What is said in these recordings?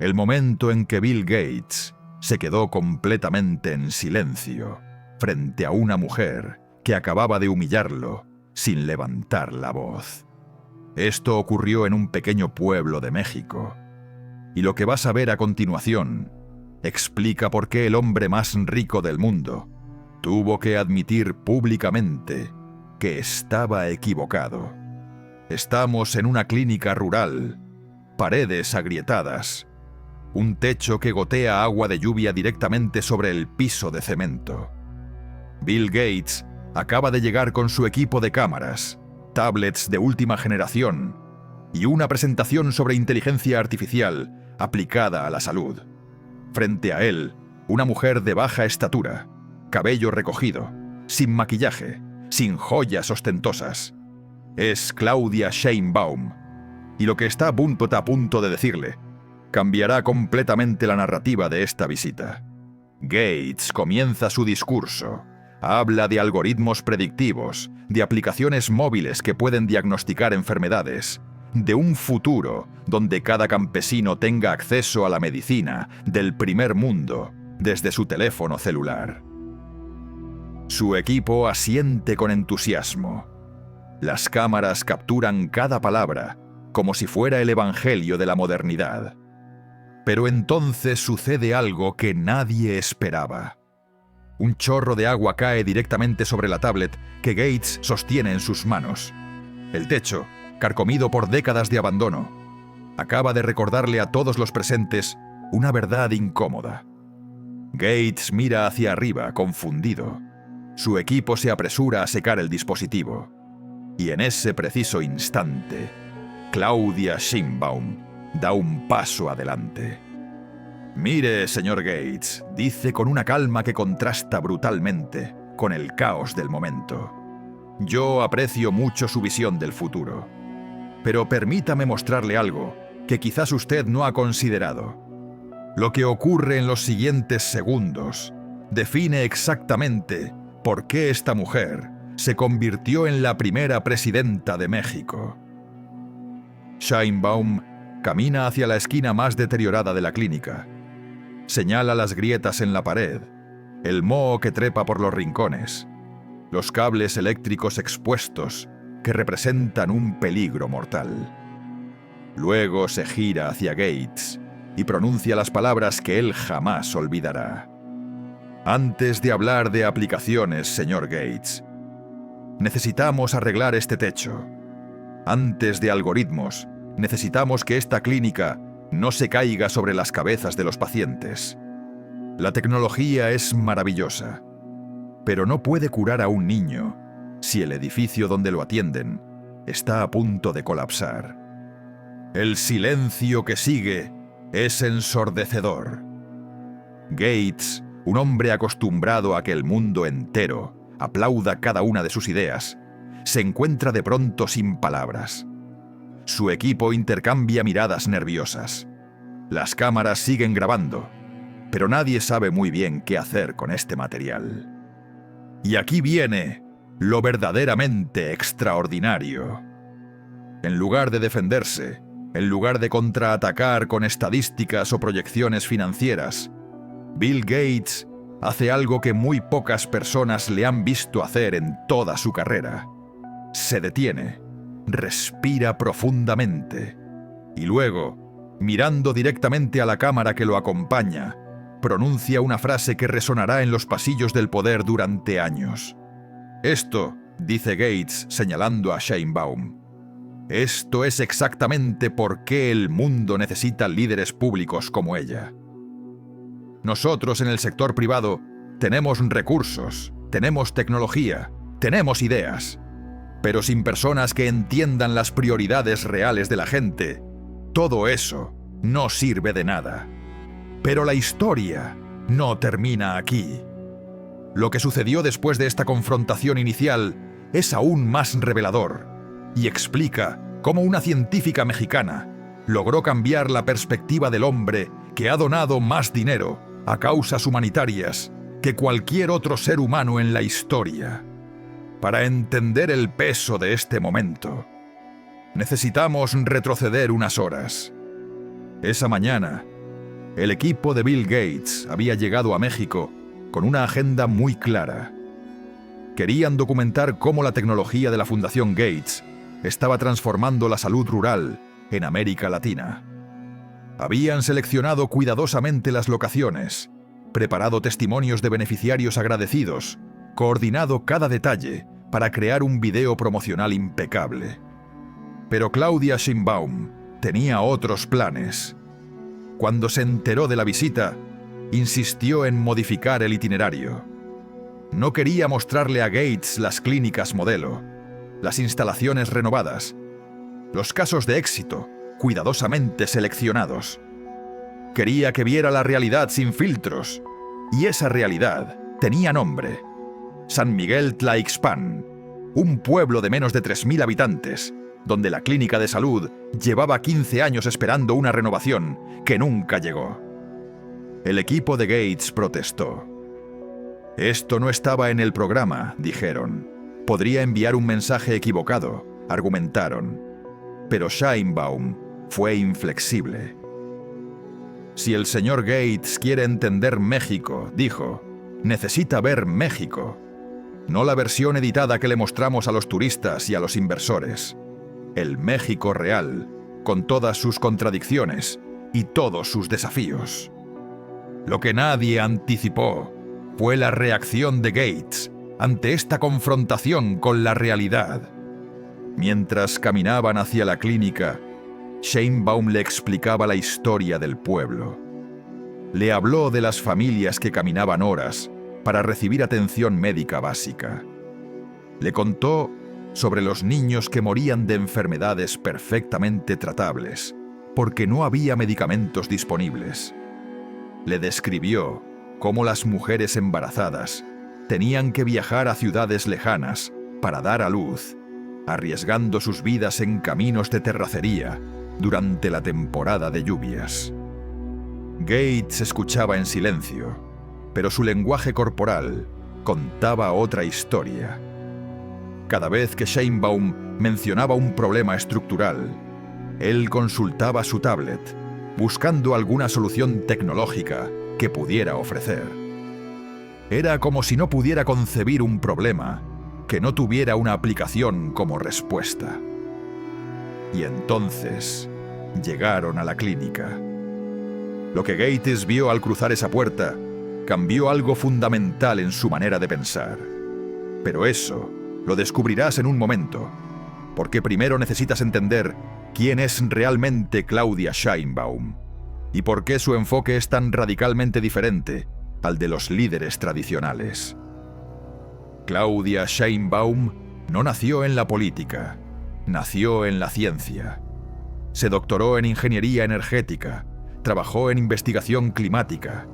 El momento en que Bill Gates se quedó completamente en silencio frente a una mujer que acababa de humillarlo sin levantar la voz. Esto ocurrió en un pequeño pueblo de México. Y lo que vas a ver a continuación explica por qué el hombre más rico del mundo tuvo que admitir públicamente que estaba equivocado. Estamos en una clínica rural, paredes agrietadas, un techo que gotea agua de lluvia directamente sobre el piso de cemento. Bill Gates acaba de llegar con su equipo de cámaras, tablets de última generación y una presentación sobre inteligencia artificial aplicada a la salud. Frente a él, una mujer de baja estatura, cabello recogido, sin maquillaje, sin joyas ostentosas. Es Claudia Sheinbaum, y lo que está a punto de decirle cambiará completamente la narrativa de esta visita. Gates comienza su discurso. Habla de algoritmos predictivos, de aplicaciones móviles que pueden diagnosticar enfermedades, de un futuro donde cada campesino tenga acceso a la medicina del primer mundo desde su teléfono celular. Su equipo asiente con entusiasmo. Las cámaras capturan cada palabra como si fuera el evangelio de la modernidad. Pero entonces sucede algo que nadie esperaba. Un chorro de agua cae directamente sobre la tablet que Gates sostiene en sus manos. El techo, carcomido por décadas de abandono, acaba de recordarle a todos los presentes una verdad incómoda. Gates mira hacia arriba, confundido. Su equipo se apresura a secar el dispositivo. Y en ese preciso instante, Claudia Sheinbaum da un paso adelante. «Mire, señor Gates», dice con una calma que contrasta brutalmente con el caos del momento. «Yo aprecio mucho su visión del futuro. Pero permítame mostrarle algo que quizás usted no ha considerado. Lo que ocurre en los siguientes segundos define exactamente por qué esta mujer se convirtió en la primera presidenta de México». Sheinbaum camina hacia la esquina más deteriorada de la clínica. Señala las grietas en la pared, el moho que trepa por los rincones, los cables eléctricos expuestos que representan un peligro mortal. Luego se gira hacia Gates y pronuncia las palabras que él jamás olvidará. «Antes de hablar de aplicaciones, señor Gates, necesitamos arreglar este techo. Antes de algoritmos, necesitamos que esta clínica no se caiga sobre las cabezas de los pacientes. La tecnología es maravillosa, pero no puede curar a un niño si el edificio donde lo atienden está a punto de colapsar. El silencio que sigue es ensordecedor». Gates, un hombre acostumbrado a que el mundo entero aplauda cada una de sus ideas, se encuentra de pronto sin palabras. Su equipo intercambia miradas nerviosas. Las cámaras siguen grabando, pero nadie sabe muy bien qué hacer con este material. Y aquí viene lo verdaderamente extraordinario. En lugar de defenderse, en lugar de contraatacar con estadísticas o proyecciones financieras, Bill Gates hace algo que muy pocas personas le han visto hacer en toda su carrera. Se detiene, respira profundamente y luego, mirando directamente a la cámara que lo acompaña, pronuncia una frase que resonará en los pasillos del poder durante años. «Esto», dice Gates señalando a Sheinbaum, «esto es exactamente por qué el mundo necesita líderes públicos como ella. Nosotros en el sector privado tenemos recursos, tenemos tecnología, tenemos ideas. Pero sin personas que entiendan las prioridades reales de la gente, todo eso no sirve de nada. Pero la historia no termina aquí. Lo que sucedió después de esta confrontación inicial es aún más revelador y explica cómo una científica mexicana logró cambiar la perspectiva del hombre que ha donado más dinero a causas humanitarias que cualquier otro ser humano en la historia. Para entender el peso de este momento, necesitamos retroceder unas horas. Esa mañana, El equipo de Bill Gates había llegado a México con una agenda muy clara. Querían documentar cómo la tecnología de la Fundación Gates estaba transformando la salud rural en América Latina. Habían seleccionado cuidadosamente las locaciones, preparado testimonios de beneficiarios agradecidos, coordinado cada detalle para crear un video promocional impecable. Pero Claudia Sheinbaum tenía otros planes. Cuando se enteró de la visita, insistió en modificar el itinerario. No quería mostrarle a Gates las clínicas modelo, las instalaciones renovadas, los casos de éxito cuidadosamente seleccionados. Quería que viera la realidad sin filtros, y esa realidad tenía nombre: San Miguel Tlaixpan, un pueblo de menos de 3.000 habitantes, donde la clínica de salud llevaba 15 años esperando una renovación que nunca llegó. El equipo de Gates protestó. Esto no estaba en el programa, dijeron. Podría enviar un mensaje equivocado, argumentaron. Pero Sheinbaum fue inflexible. Si el señor Gates quiere entender México, dijo, necesita ver México, no la versión editada que le mostramos a los turistas y a los inversores. El México real, con todas sus contradicciones y todos sus desafíos. Lo que nadie anticipó fue la reacción de Gates ante esta confrontación con la realidad. Mientras caminaban hacia la clínica, Sheinbaum le explicaba la historia del pueblo. Le habló de las familias que caminaban horas para recibir atención médica básica. Le contó sobre los niños que morían de enfermedades perfectamente tratables, porque no había medicamentos disponibles. Le describió cómo las mujeres embarazadas tenían que viajar a ciudades lejanas para dar a luz, arriesgando sus vidas en caminos de terracería durante la temporada de lluvias. Gates escuchaba en silencio, pero su lenguaje corporal contaba otra historia. Cada vez que Sheinbaum mencionaba un problema estructural, él consultaba su tablet, buscando alguna solución tecnológica que pudiera ofrecer. Era como si no pudiera concebir un problema que no tuviera una aplicación como respuesta. Y entonces llegaron a la clínica. Lo que Gates vio al cruzar esa puerta cambió algo fundamental en su manera de pensar. Pero eso lo descubrirás en un momento, porque primero necesitas entender quién es realmente Claudia Sheinbaum y por qué su enfoque es tan radicalmente diferente al de los líderes tradicionales. Claudia Sheinbaum no nació en la política, nació en la ciencia. Se doctoró en ingeniería energética, trabajó en investigación climática,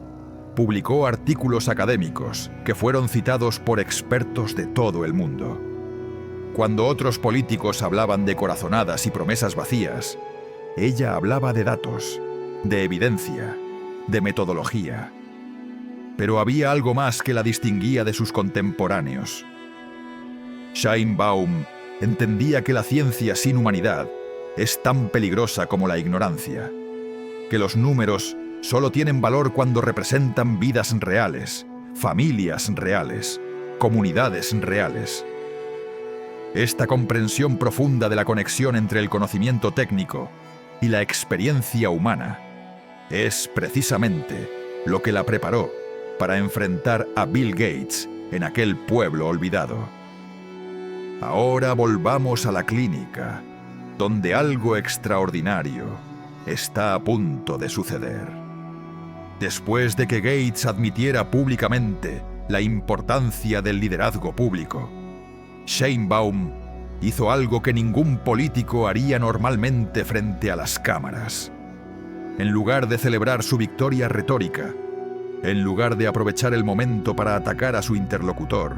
publicó artículos académicos que fueron citados por expertos de todo el mundo. Cuando otros políticos hablaban de corazonadas y promesas vacías, ella hablaba de datos, de evidencia, de metodología. Pero había algo más que la distinguía de sus contemporáneos. Sheinbaum entendía que la ciencia sin humanidad es tan peligrosa como la ignorancia, que los números solo tienen valor cuando representan vidas reales, familias reales, comunidades reales. Esta comprensión profunda de la conexión entre el conocimiento técnico y la experiencia humana es precisamente lo que la preparó para enfrentar a Bill Gates en aquel pueblo olvidado. Ahora volvamos a la clínica, donde algo extraordinario está a punto de suceder. Después de que Gates admitiera públicamente la importancia del liderazgo público, Sheinbaum hizo algo que ningún político haría normalmente frente a las cámaras. En lugar de celebrar su victoria retórica, en lugar de aprovechar el momento para atacar a su interlocutor,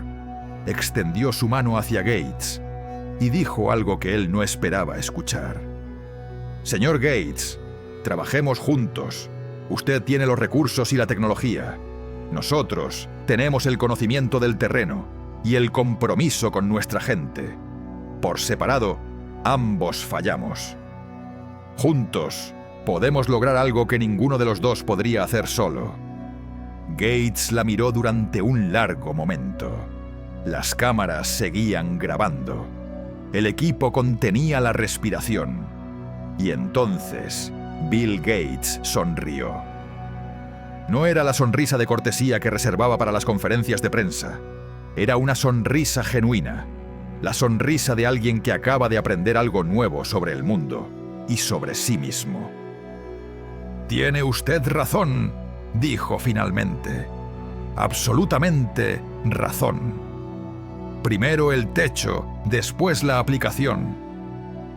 extendió su mano hacia Gates y dijo algo que él no esperaba escuchar. Señor Gates, trabajemos juntos. Usted tiene los recursos y la tecnología. Nosotros tenemos el conocimiento del terreno y el compromiso con nuestra gente. Por separado, ambos fallamos. Juntos, Podemos lograr algo que ninguno de los dos podría hacer solo. Gates la miró durante un largo momento. Las cámaras seguían grabando. El equipo contenía la respiración. Y entonces, Bill Gates sonrió. No era la sonrisa de cortesía que reservaba para las conferencias de prensa. Era una sonrisa genuina. La sonrisa de alguien que acaba de aprender algo nuevo sobre el mundo y sobre sí mismo. «Tiene usted razón», dijo finalmente. «Absolutamente razón. Primero el techo, después la aplicación.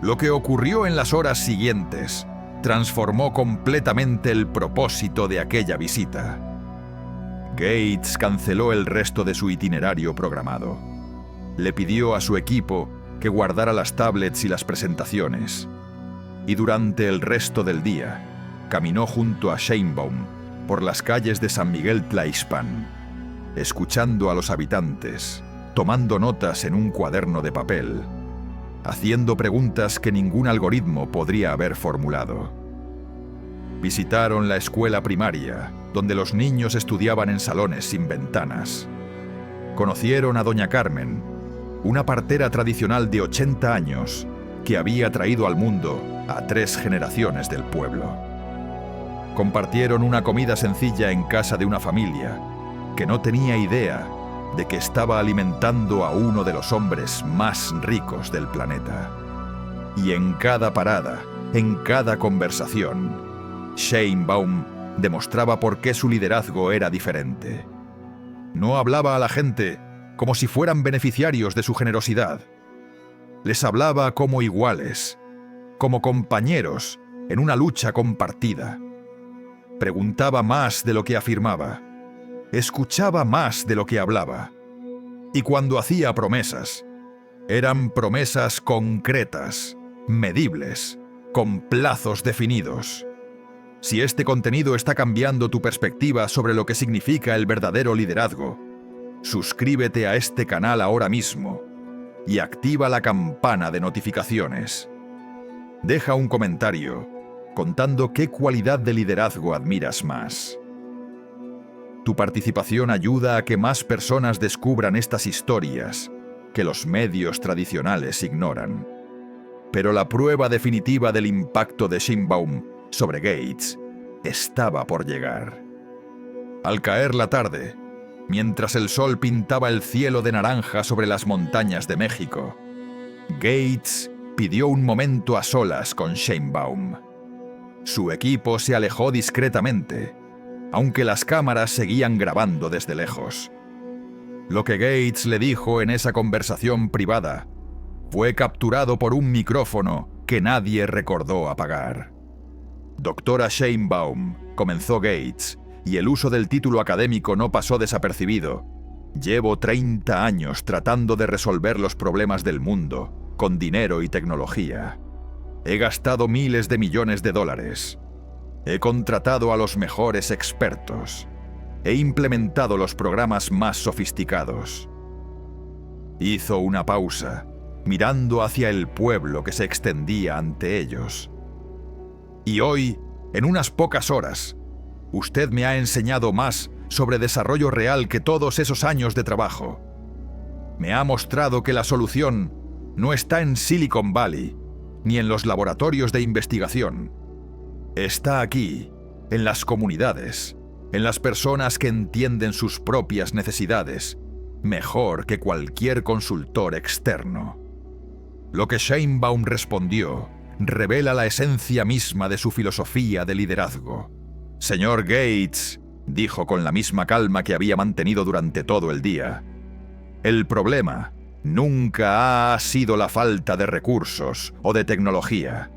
Lo que ocurrió en las horas siguientes transformó completamente el propósito de aquella visita». Gates canceló el resto de su itinerario programado. Le pidió a su equipo que guardara las tablets y las presentaciones. Y durante el resto del día, caminó junto a Sheinbaum por las calles de San Miguel Tlaixpan, escuchando a los habitantes, tomando notas en un cuaderno de papel, haciendo preguntas que ningún algoritmo podría haber formulado. Visitaron la escuela primaria, donde los niños estudiaban en salones sin ventanas. Conocieron a Doña Carmen, una partera tradicional de 80 años que había traído al mundo a 3 generaciones del pueblo. Compartieron una comida sencilla en casa de una familia que no tenía idea de que estaba alimentando a uno de los hombres más ricos del planeta. Y en cada parada, en cada conversación, Sheinbaum demostraba por qué su liderazgo era diferente. No hablaba a la gente como si fueran beneficiarios de su generosidad. Les hablaba como iguales, como compañeros en una lucha compartida. Preguntaba más de lo que afirmaba. Escuchaba más de lo que hablaba. Y cuando hacía promesas, eran promesas concretas, medibles, con plazos definidos. Si este contenido está cambiando tu perspectiva sobre lo que significa el verdadero liderazgo, suscríbete a este canal ahora mismo y activa la campana de notificaciones. Deja un comentario contando qué cualidad de liderazgo admiras más. Tu participación ayuda a que más personas descubran estas historias que los medios tradicionales ignoran. Pero la prueba definitiva del impacto de Sheinbaum sobre Gates estaba por llegar. Al caer la tarde, mientras el sol pintaba el cielo de naranja sobre las montañas de México, Gates pidió un momento a solas con Sheinbaum. Su equipo se alejó discretamente, aunque las cámaras seguían grabando desde lejos. Lo que Gates le dijo en esa conversación privada fue capturado por un micrófono que nadie recordó apagar. «Doctora Sheinbaum», comenzó Gates, y el uso del título académico no pasó desapercibido. «Llevo 30 años tratando de resolver los problemas del mundo, con dinero y tecnología. He gastado miles de millones de dólares. He contratado a los mejores expertos. He implementado los programas más sofisticados». Hizo una pausa, mirando hacia el pueblo que se extendía ante ellos. «Y hoy, en unas pocas horas, usted me ha enseñado más sobre desarrollo real que todos esos años de trabajo. Me ha mostrado que la solución no está en Silicon Valley, ni en los laboratorios de investigación. Está aquí, en las comunidades, en las personas que entienden sus propias necesidades, mejor que cualquier consultor externo». Lo que Sheinbaum respondió revela la esencia misma de su filosofía de liderazgo. «Señor Gates», dijo con la misma calma que había mantenido durante todo el día, «el problema nunca ha sido la falta de recursos o de tecnología.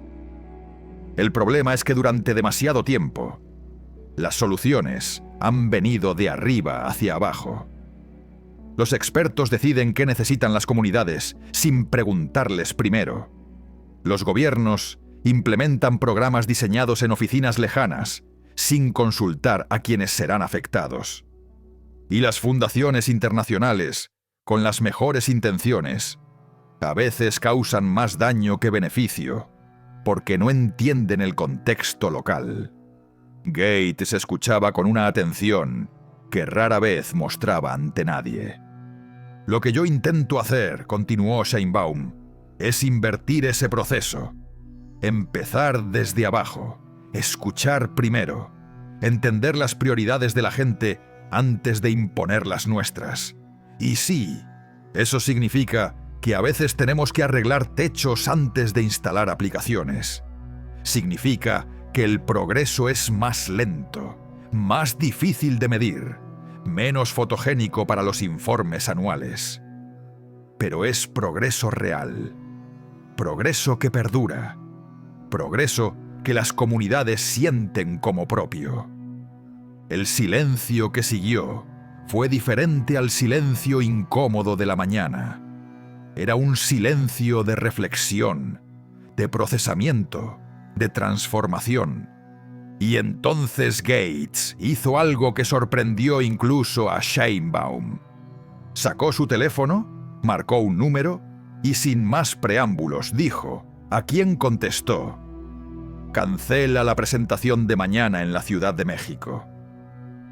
El problema es que durante demasiado tiempo, las soluciones han venido de arriba hacia abajo. Los expertos deciden qué necesitan las comunidades sin preguntarles primero. Los gobiernos implementan programas diseñados en oficinas lejanas sin consultar a quienes serán afectados. Y las fundaciones internacionales, con las mejores intenciones, a veces causan más daño que beneficio, porque no entienden el contexto local. Gates escuchaba con una atención que rara vez mostraba ante nadie. Lo que yo intento hacer, continuó Sheinbaum, es invertir ese proceso. Empezar desde abajo, escuchar primero, entender las prioridades de la gente antes de imponer las nuestras. Y sí, eso significa que a veces tenemos que arreglar techos antes de instalar aplicaciones. Significa que el progreso es más lento, más difícil de medir, menos fotogénico para los informes anuales. Pero es progreso real, progreso que perdura, progreso que las comunidades sienten como propio. El silencio que siguió fue diferente al silencio incómodo de la mañana. Era un silencio de reflexión, de procesamiento, de transformación. Y entonces Gates hizo algo que sorprendió incluso a Sheinbaum. Sacó su teléfono, marcó un número y sin más preámbulos dijo, ¿a quién contestó? Cancela la presentación de mañana en la Ciudad de México.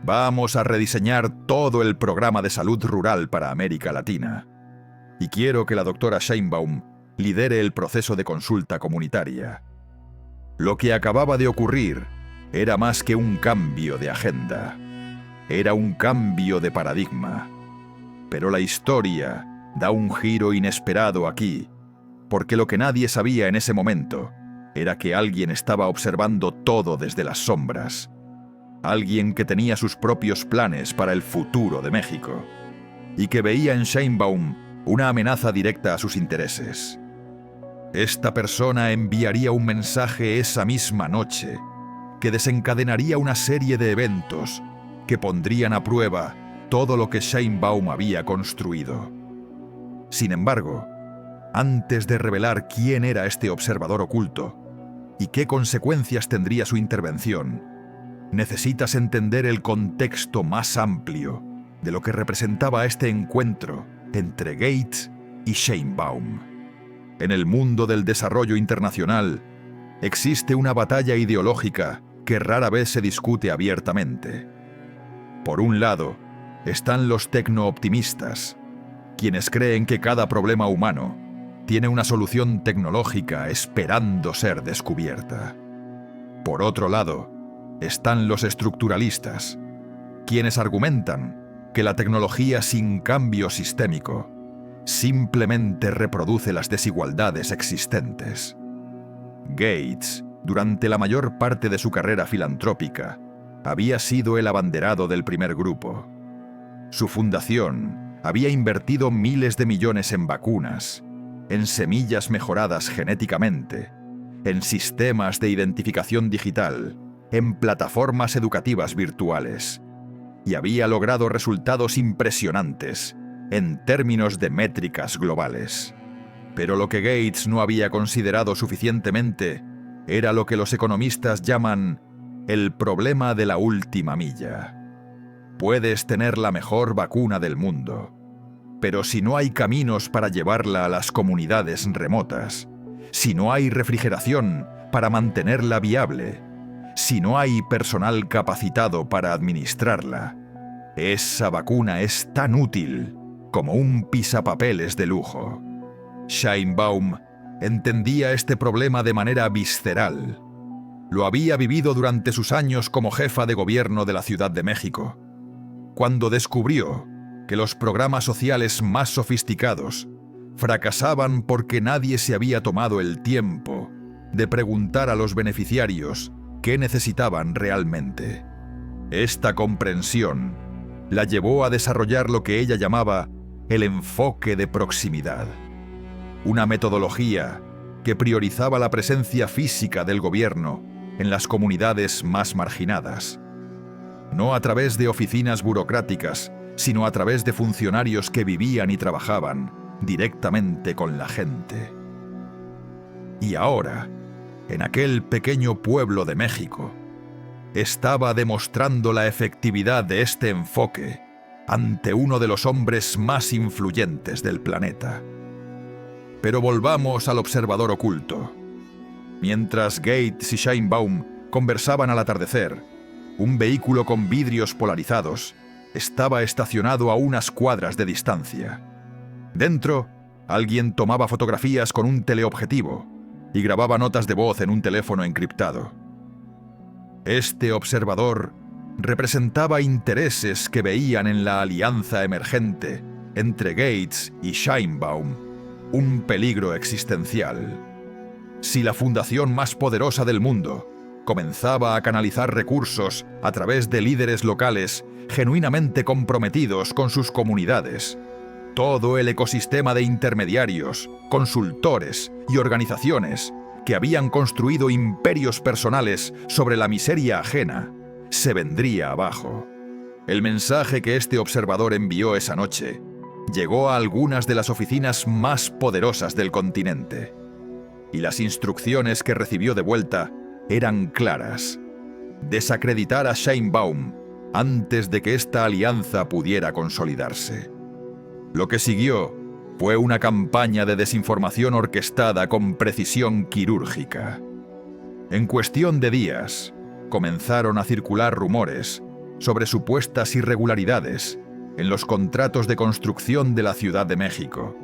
Vamos a rediseñar todo el programa de salud rural para América Latina. Y quiero que la doctora Sheinbaum lidere el proceso de consulta comunitaria. Lo que acababa de ocurrir era más que un cambio de agenda. Era un cambio de paradigma. Pero la historia da un giro inesperado aquí, porque lo que nadie sabía en ese momento era que alguien estaba observando todo desde las sombras. Alguien que tenía sus propios planes para el futuro de México y que veía en Sheinbaum una amenaza directa a sus intereses. Esta persona enviaría un mensaje esa misma noche que desencadenaría una serie de eventos que pondrían a prueba todo lo que Sheinbaum había construido. Sin embargo, antes de revelar quién era este observador oculto y qué consecuencias tendría su intervención, necesitas entender el contexto más amplio de lo que representaba este encuentro entre Gates y Sheinbaum. En el mundo del desarrollo internacional existe una batalla ideológica que rara vez se discute abiertamente. Por un lado, están los tecno-optimistas, quienes creen que cada problema humano tiene una solución tecnológica esperando ser descubierta. Por otro lado, están los estructuralistas, quienes argumentan que la tecnología sin cambio sistémico simplemente reproduce las desigualdades existentes. Gates, durante la mayor parte de su carrera filantrópica, había sido el abanderado del primer grupo. Su fundación había invertido miles de millones en vacunas, en semillas mejoradas genéticamente, en sistemas de identificación digital, en plataformas educativas virtuales, y había logrado resultados impresionantes en términos de métricas globales. Pero lo que Gates no había considerado suficientemente era lo que los economistas llaman el problema de la última milla. Puedes tener la mejor vacuna del mundo, pero si no hay caminos para llevarla a las comunidades remotas, si no hay refrigeración para mantenerla viable, si no hay personal capacitado para administrarla, esa vacuna es tan útil como un pisapapeles de lujo. Sheinbaum entendía este problema de manera visceral. Lo había vivido durante sus años como jefa de gobierno de la Ciudad de México, cuando descubrió que los programas sociales más sofisticados fracasaban porque nadie se había tomado el tiempo de preguntar a los beneficiarios qué necesitaban realmente. Esta comprensión la llevó a desarrollar lo que ella llamaba el enfoque de proximidad, una metodología que priorizaba la presencia física del gobierno en las comunidades más marginadas, no a través de oficinas burocráticas, sino a través de funcionarios que vivían y trabajaban directamente con la gente. Y ahora, en aquel pequeño pueblo de México, estaba demostrando la efectividad de este enfoque ante uno de los hombres más influyentes del planeta. Pero volvamos al observador oculto. Mientras Gates y Sheinbaum conversaban al atardecer, un vehículo con vidrios polarizados estaba estacionado a unas cuadras de distancia. Dentro, alguien tomaba fotografías con un teleobjetivo y grababa notas de voz en un teléfono encriptado. Este observador representaba intereses que veían en la alianza emergente entre Gates y Sheinbaum un peligro existencial. Si la fundación más poderosa del mundo comenzaba a canalizar recursos a través de líderes locales genuinamente comprometidos con sus comunidades, todo el ecosistema de intermediarios, consultores y organizaciones que habían construido imperios personales sobre la miseria ajena se vendría abajo. El mensaje que este observador envió esa noche llegó a algunas de las oficinas más poderosas del continente, y las instrucciones que recibió de vuelta eran claras: desacreditar a Sheinbaum antes de que esta alianza pudiera consolidarse. Lo que siguió fue una campaña de desinformación orquestada con precisión quirúrgica. En cuestión de días, comenzaron a circular rumores sobre supuestas irregularidades en los contratos de construcción de la Ciudad de México.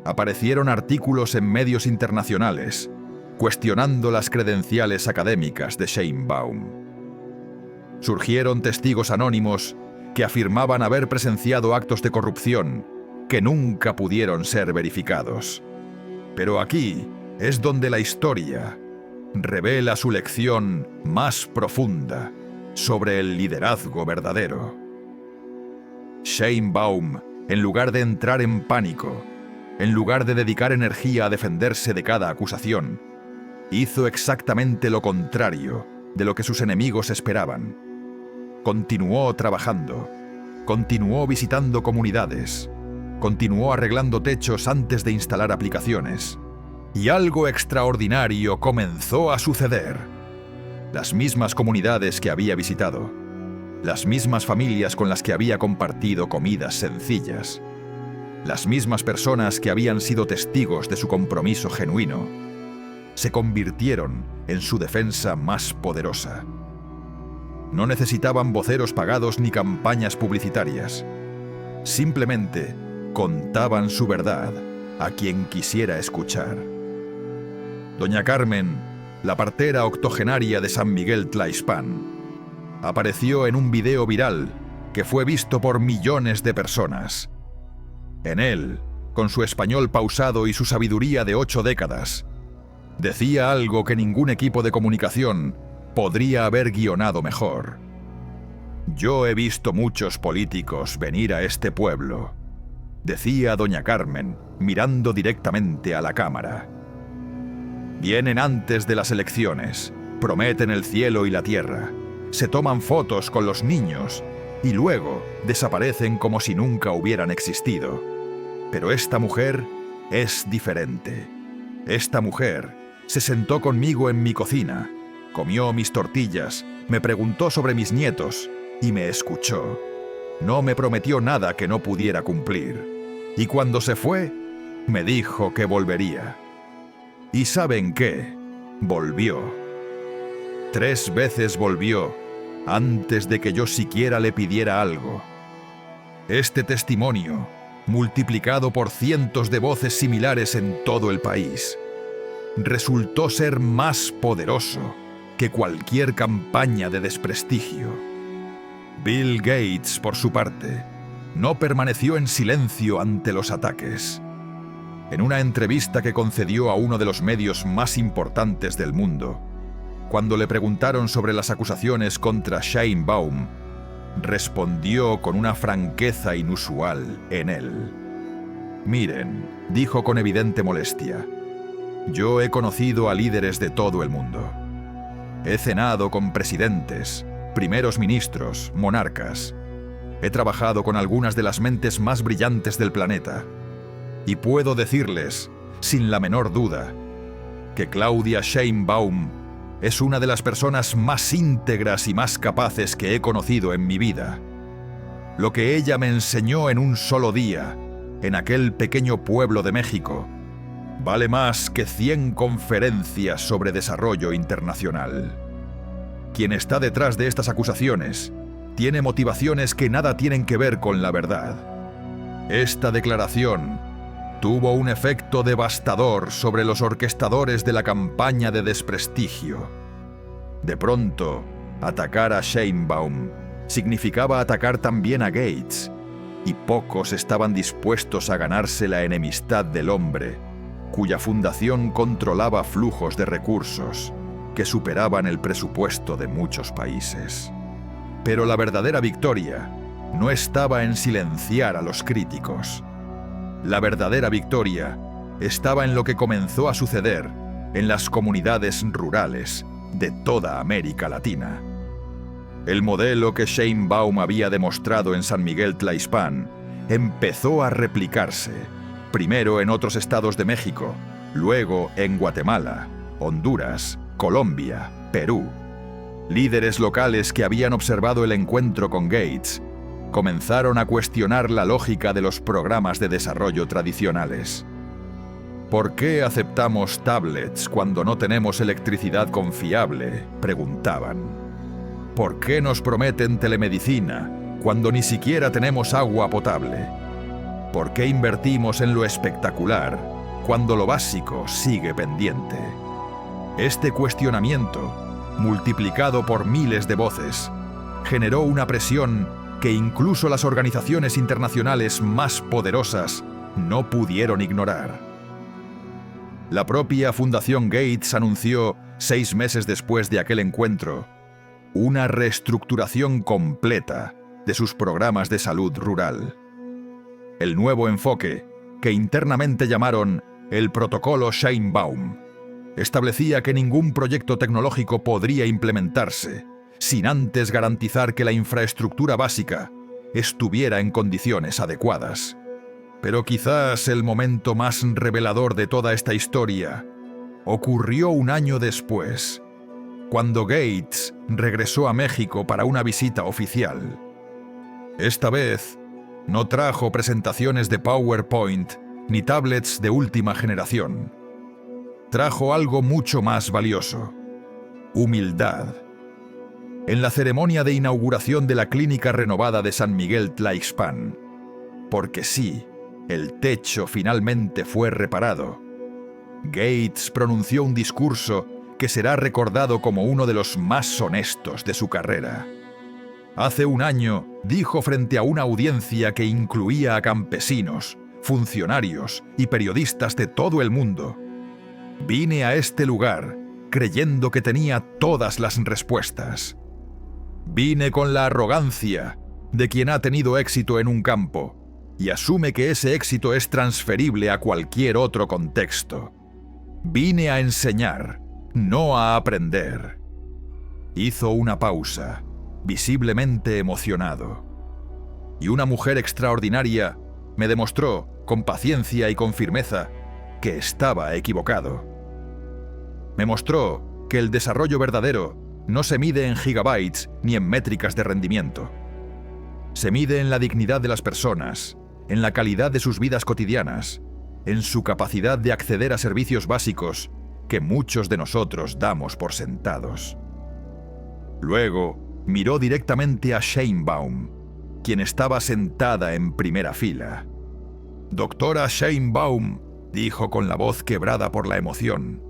Aparecieron artículos en medios internacionales cuestionando las credenciales académicas de Sheinbaum. Surgieron testigos anónimos que afirmaban haber presenciado actos de corrupción que nunca pudieron ser verificados. Pero aquí es donde la historia revela su lección más profunda sobre el liderazgo verdadero. Sheinbaum, en lugar de entrar en pánico, en lugar de dedicar energía a defenderse de cada acusación, hizo exactamente lo contrario de lo que sus enemigos esperaban. Continuó trabajando, continuó visitando comunidades, continuó arreglando techos antes de instalar aplicaciones. Y algo extraordinario comenzó a suceder. Las mismas comunidades que había visitado, las mismas familias con las que había compartido comidas sencillas, las mismas personas que habían sido testigos de su compromiso genuino, se convirtieron en su defensa más poderosa. No necesitaban voceros pagados ni campañas publicitarias. Simplemente contaban su verdad a quien quisiera escuchar. Doña Carmen, la partera octogenaria de San Miguel Tlaixpan, apareció en un video viral que fue visto por millones de personas. En él, con su español pausado y su sabiduría de 8 décadas, decía algo que ningún equipo de comunicación podría haber guionado mejor. «Yo he visto muchos políticos venir a este pueblo», decía doña Carmen, mirando directamente a la cámara. «Vienen antes de las elecciones, prometen el cielo y la tierra, se toman fotos con los niños y luego desaparecen como si nunca hubieran existido. Pero esta mujer es diferente. Esta mujer se sentó conmigo en mi cocina, comió mis tortillas, me preguntó sobre mis nietos y me escuchó. No me prometió nada que no pudiera cumplir. Y cuando se fue, me dijo que volvería. ¿Y saben qué? Volvió. 3 veces volvió antes de que yo siquiera le pidiera algo. Este testimonio, multiplicado por cientos de voces similares en todo el país, resultó ser más poderoso que cualquier campaña de desprestigio. Bill Gates, por su parte, no permaneció en silencio ante los ataques. En una entrevista que concedió a uno de los medios más importantes del mundo, cuando le preguntaron sobre las acusaciones contra Sheinbaum, respondió con una franqueza inusual en él. «Miren», dijo con evidente molestia, «yo he conocido a líderes de todo el mundo. He cenado con presidentes, primeros ministros, monarcas. He trabajado con algunas de las mentes más brillantes del planeta. Y puedo decirles, sin la menor duda, que Claudia Sheinbaum es una de las personas más íntegras y más capaces que he conocido en mi vida. Lo que ella me enseñó en un solo día, en aquel pequeño pueblo de México, Vale más que 100 conferencias sobre desarrollo internacional. Quien está detrás de estas acusaciones tiene motivaciones que nada tienen que ver con la verdad. Esta declaración tuvo un efecto devastador sobre los orquestadores de la campaña de desprestigio. De pronto, atacar a Sheinbaum significaba atacar también a Gates, y pocos estaban dispuestos a ganarse la enemistad del hombre, cuya fundación controlaba flujos de recursos que superaban el presupuesto de muchos países. Pero la verdadera victoria no estaba en silenciar a los críticos. La verdadera victoria estaba en lo que comenzó a suceder en las comunidades rurales de toda América Latina. El modelo que Sheinbaum había demostrado en San Miguel Tlaixpan empezó a replicarse, primero en otros estados de México, luego en Guatemala, Honduras, Colombia, Perú. Líderes locales que habían observado el encuentro con Gates comenzaron a cuestionar la lógica de los programas de desarrollo tradicionales. ¿Por qué aceptamos tablets cuando no tenemos electricidad confiable?, preguntaban. ¿Por qué nos prometen telemedicina cuando ni siquiera tenemos agua potable? ¿Por qué invertimos en lo espectacular cuando lo básico sigue pendiente? Este cuestionamiento, multiplicado por miles de voces, generó una presión que incluso las organizaciones internacionales más poderosas no pudieron ignorar. La propia Fundación Gates anunció, 6 meses después de aquel encuentro, una reestructuración completa de sus programas de salud rural. El nuevo enfoque, que internamente llamaron el Protocolo Sheinbaum, establecía que ningún proyecto tecnológico podría implementarse sin antes garantizar que la infraestructura básica estuviera en condiciones adecuadas. Pero quizás el momento más revelador de toda esta historia ocurrió un año después, cuando Gates regresó a México para una visita oficial. Esta vez, no trajo presentaciones de PowerPoint ni tablets de última generación. Trajo algo mucho más valioso: humildad. En la ceremonia de inauguración de la clínica renovada de San Miguel Tlaixpan, porque sí, el techo finalmente fue reparado, Gates pronunció un discurso que será recordado como uno de los más honestos de su carrera. Hace un año dijo frente a una audiencia que incluía a campesinos, funcionarios y periodistas de todo el mundo: «Vine a este lugar creyendo que tenía todas las respuestas. Vine con la arrogancia de quien ha tenido éxito en un campo y asume que ese éxito es transferible a cualquier otro contexto. Vine a enseñar, no a aprender». Hizo una pausa, visiblemente emocionado. Y una mujer extraordinaria me demostró, con paciencia y con firmeza, que estaba equivocado. Me mostró que el desarrollo verdadero no se mide en gigabytes ni en métricas de rendimiento. Se mide en la dignidad de las personas, en la calidad de sus vidas cotidianas, en su capacidad de acceder a servicios básicos que muchos de nosotros damos por sentados. Luego miró directamente a Sheinbaum, quien estaba sentada en primera fila. «Doctora Sheinbaum», dijo con la voz quebrada por la emoción,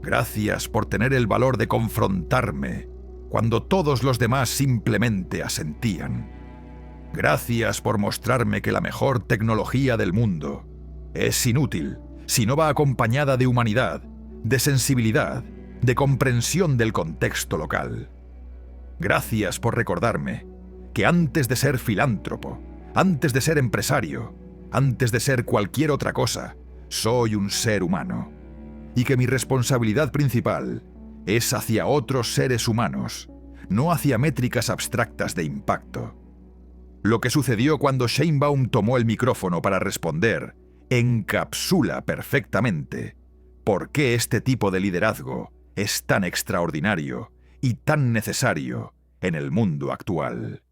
«gracias por tener el valor de confrontarme cuando todos los demás simplemente asentían. Gracias por mostrarme que la mejor tecnología del mundo es inútil si no va acompañada de humanidad, de sensibilidad, de comprensión del contexto local. Gracias por recordarme que antes de ser filántropo, antes de ser empresario, antes de ser cualquier otra cosa, soy un ser humano, y que mi responsabilidad principal es hacia otros seres humanos, no hacia métricas abstractas de impacto». Lo que sucedió cuando Sheinbaum tomó el micrófono para responder encapsula perfectamente por qué este tipo de liderazgo es tan extraordinario y tan necesario en el mundo actual.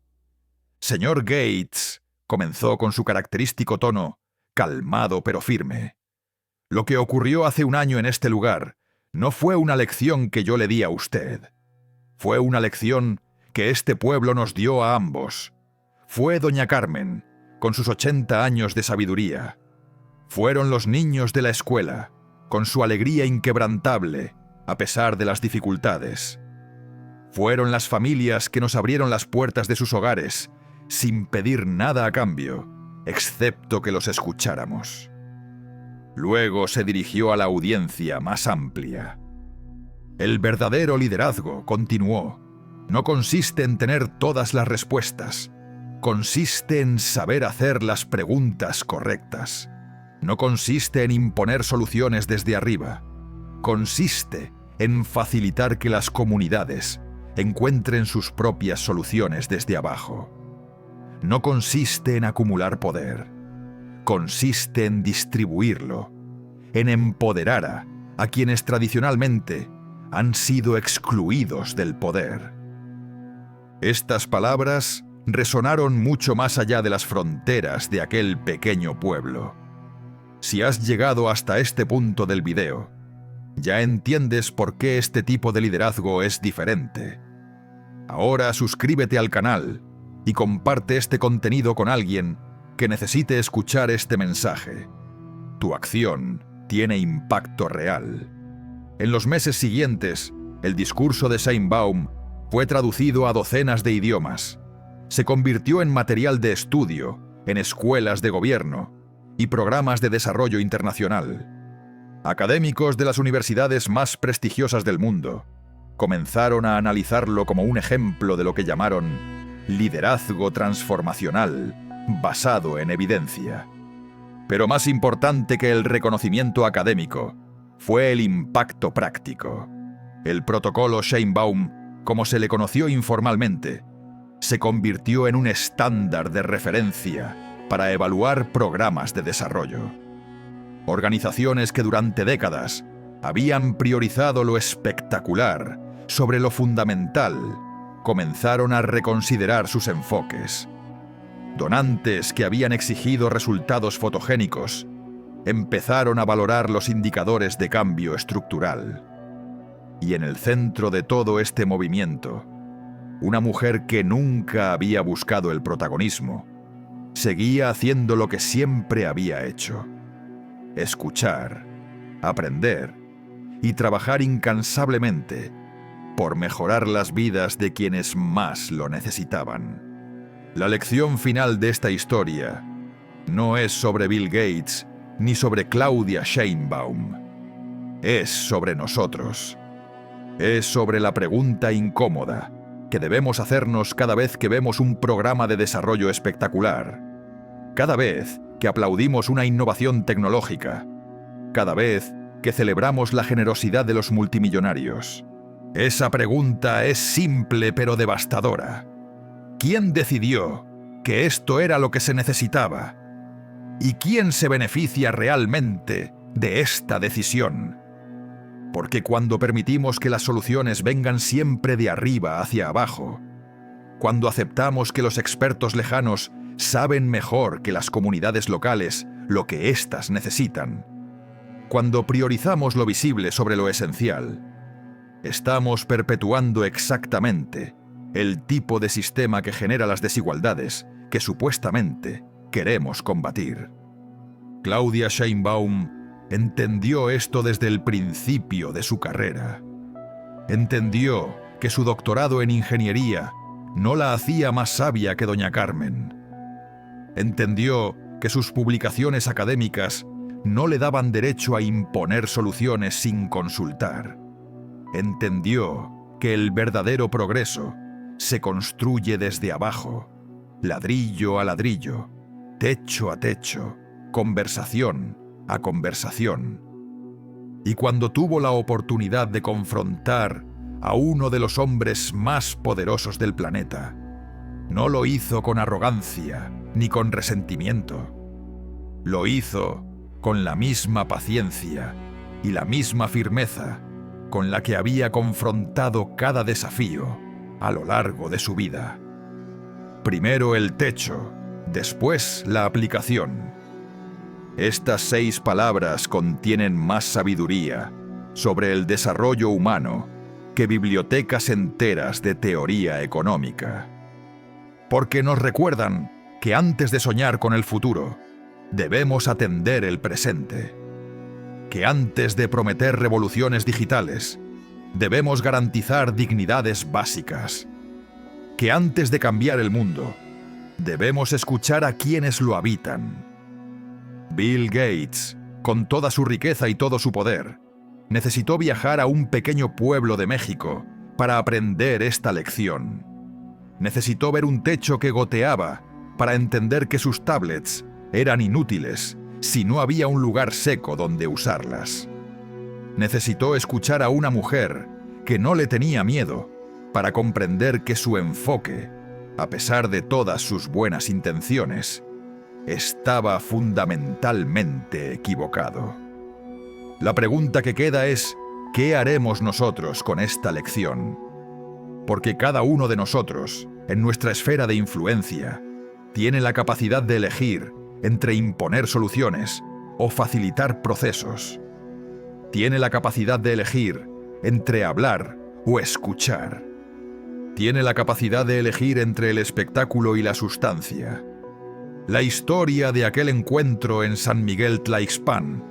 «Señor Gates», comenzó con su característico tono, calmado pero firme, Lo que ocurrió hace un año en este lugar no fue una lección que yo le di a usted. Fue una lección que este pueblo nos dio a ambos. Fue doña Carmen, con sus 80 años de sabiduría. Fueron los niños de la escuela, con su alegría inquebrantable, a pesar de las dificultades. Fueron las familias que nos abrieron las puertas de sus hogares, sin pedir nada a cambio, excepto que los escucháramos. Luego se dirigió a la audiencia más amplia. El verdadero liderazgo, continuó, no consiste en tener todas las respuestas. Consiste en saber hacer las preguntas correctas. No consiste en imponer soluciones desde arriba. Consiste en facilitar que las comunidades encuentren sus propias soluciones desde abajo. No consiste en acumular poder. Consiste en distribuirlo, en empoderar a quienes tradicionalmente han sido excluidos del poder. Estas palabras resonaron mucho más allá de las fronteras de aquel pequeño pueblo. Si has llegado hasta este punto del video, ya entiendes por qué este tipo de liderazgo es diferente. Ahora suscríbete al canal y comparte este contenido con alguien que necesite escuchar este mensaje. Tu acción tiene impacto real. En los meses siguientes, el discurso de Sheinbaum fue traducido a docenas de idiomas. Se convirtió en material de estudio en escuelas de gobierno y programas de desarrollo internacional. Académicos de las universidades más prestigiosas del mundo comenzaron a analizarlo como un ejemplo de lo que llamaron liderazgo transformacional basado en evidencia. Pero más importante que el reconocimiento académico fue el impacto práctico. El protocolo Sheinbaum, como se le conoció informalmente, se convirtió en un estándar de referencia para evaluar programas de desarrollo. Organizaciones que durante décadas habían priorizado lo espectacular sobre lo fundamental comenzaron a reconsiderar sus enfoques. Donantes que habían exigido resultados fotogénicos empezaron a valorar los indicadores de cambio estructural. Y en el centro de todo este movimiento, una mujer que nunca había buscado el protagonismo, seguía haciendo lo que siempre había hecho: escuchar, aprender y trabajar incansablemente por mejorar las vidas de quienes más lo necesitaban. La lección final de esta historia no es sobre Bill Gates ni sobre Claudia Sheinbaum. Es sobre nosotros. Es sobre la pregunta incómoda que debemos hacernos cada vez que vemos un programa de desarrollo espectacular, cada vez que aplaudimos una innovación tecnológica, cada vez que celebramos la generosidad de los multimillonarios. Esa pregunta es simple pero devastadora. ¿Quién decidió que esto era lo que se necesitaba? ¿Y quién se beneficia realmente de esta decisión? Porque cuando permitimos que las soluciones vengan siempre de arriba hacia abajo, cuando aceptamos que los expertos lejanos saben mejor que las comunidades locales lo que éstas necesitan, cuando priorizamos lo visible sobre lo esencial, estamos perpetuando exactamente el tipo de sistema que genera las desigualdades que supuestamente queremos combatir. Claudia Sheinbaum entendió esto desde el principio de su carrera. Entendió que su doctorado en ingeniería no la hacía más sabia que doña Carmen. Entendió que sus publicaciones académicas no le daban derecho a imponer soluciones sin consultar. Entendió que el verdadero progreso se construye desde abajo, ladrillo a ladrillo, techo a techo, conversación a conversación. Y cuando tuvo la oportunidad de confrontar a uno de los hombres más poderosos del planeta, no lo hizo con arrogancia ni con resentimiento. Lo hizo con la misma paciencia y la misma firmeza con la que había confrontado cada desafío a lo largo de su vida. Primero el techo, después la aplicación. Estas 6 palabras contienen más sabiduría sobre el desarrollo humano que bibliotecas enteras de teoría económica. Porque nos recuerdan que antes de soñar con el futuro, debemos atender el presente. Que antes de prometer revoluciones digitales, debemos garantizar dignidades básicas. Que antes de cambiar el mundo, debemos escuchar a quienes lo habitan. Bill Gates, con toda su riqueza y todo su poder, necesitó viajar a un pequeño pueblo de México para aprender esta lección. Necesitó ver un techo que goteaba para entender que sus tablets eran inútiles si no había un lugar seco donde usarlas. Necesitó escuchar a una mujer que no le tenía miedo para comprender que su enfoque, a pesar de todas sus buenas intenciones, estaba fundamentalmente equivocado. La pregunta que queda es, ¿qué haremos nosotros con esta lección? Porque cada uno de nosotros, en nuestra esfera de influencia, tiene la capacidad de elegir entre imponer soluciones o facilitar procesos. Tiene la capacidad de elegir entre hablar o escuchar. Tiene la capacidad de elegir entre el espectáculo y la sustancia. La historia de aquel encuentro en San Miguel Tlaixpan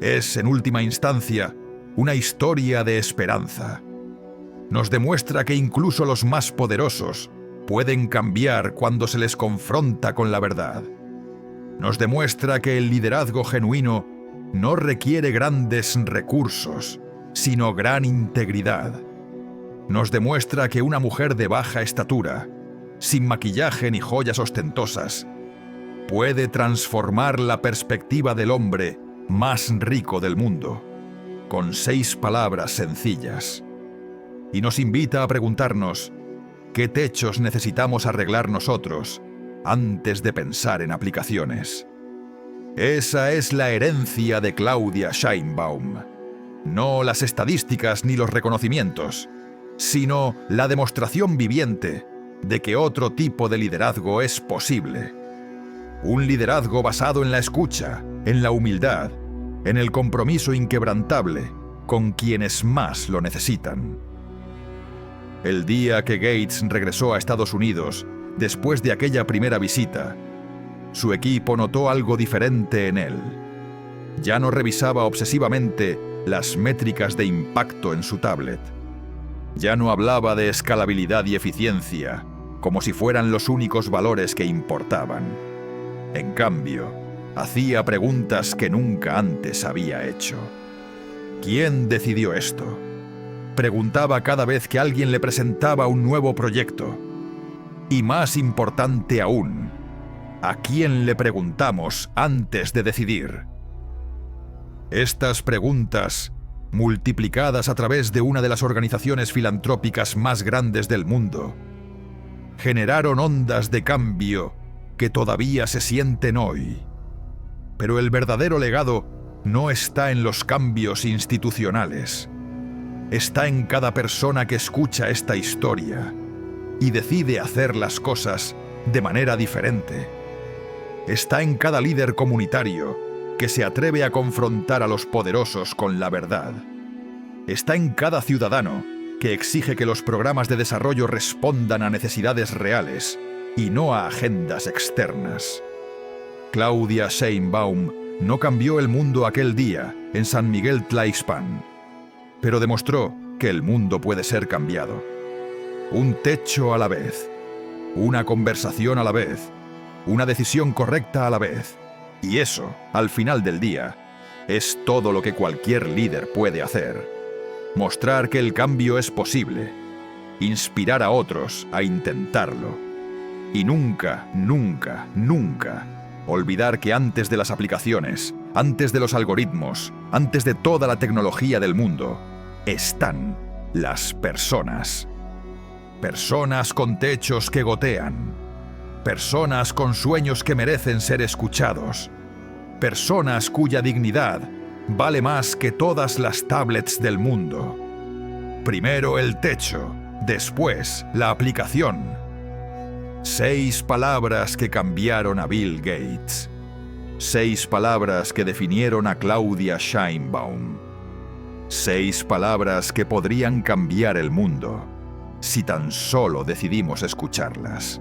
es, en última instancia, una historia de esperanza. Nos demuestra que incluso los más poderosos pueden cambiar cuando se les confronta con la verdad. Nos demuestra que el liderazgo genuino no requiere grandes recursos, sino gran integridad. Nos demuestra que una mujer de baja estatura, sin maquillaje ni joyas ostentosas, puede transformar la perspectiva del hombre más rico del mundo, con 6 palabras sencillas. Y nos invita a preguntarnos, ¿qué techos necesitamos arreglar nosotros antes de pensar en aplicaciones? Esa es la herencia de Claudia Sheinbaum. No las estadísticas ni los reconocimientos, sino la demostración viviente de que otro tipo de liderazgo es posible. Un liderazgo basado en la escucha, en la humildad, en el compromiso inquebrantable con quienes más lo necesitan. El día que Gates regresó a Estados Unidos, después de aquella primera visita, su equipo notó algo diferente en él. Ya no revisaba obsesivamente las métricas de impacto en su tablet. Ya no hablaba de escalabilidad y eficiencia, como si fueran los únicos valores que importaban. En cambio, hacía preguntas que nunca antes había hecho. ¿Quién decidió esto? Preguntaba cada vez que alguien le presentaba un nuevo proyecto. Y más importante aún, ¿a quién le preguntamos antes de decidir? Estas preguntas, multiplicadas a través de una de las organizaciones filantrópicas más grandes del mundo, generaron ondas de cambio que todavía se sienten hoy. Pero el verdadero legado no está en los cambios institucionales. Está en cada persona que escucha esta historia y decide hacer las cosas de manera diferente. Está en cada líder comunitario que se atreve a confrontar a los poderosos con la verdad. Está en cada ciudadano que exige que los programas de desarrollo respondan a necesidades reales y no a agendas externas. Claudia Sheinbaum no cambió el mundo aquel día en San Miguel Tlaixpan, pero demostró que el mundo puede ser cambiado. Un techo a la vez, una conversación a la vez, una decisión correcta a la vez. Y eso, al final del día, es todo lo que cualquier líder puede hacer. Mostrar que el cambio es posible, inspirar a otros a intentarlo. Y nunca, nunca, nunca olvidar que antes de las aplicaciones, antes de los algoritmos, antes de toda la tecnología del mundo, están las personas. Personas con techos que gotean. Personas con sueños que merecen ser escuchados. Personas cuya dignidad vale más que todas las tablets del mundo. Primero el techo, después la aplicación. 6 palabras que cambiaron a Bill Gates. 6 palabras que definieron a Claudia Sheinbaum. 6 palabras que podrían cambiar el mundo si tan solo decidimos escucharlas.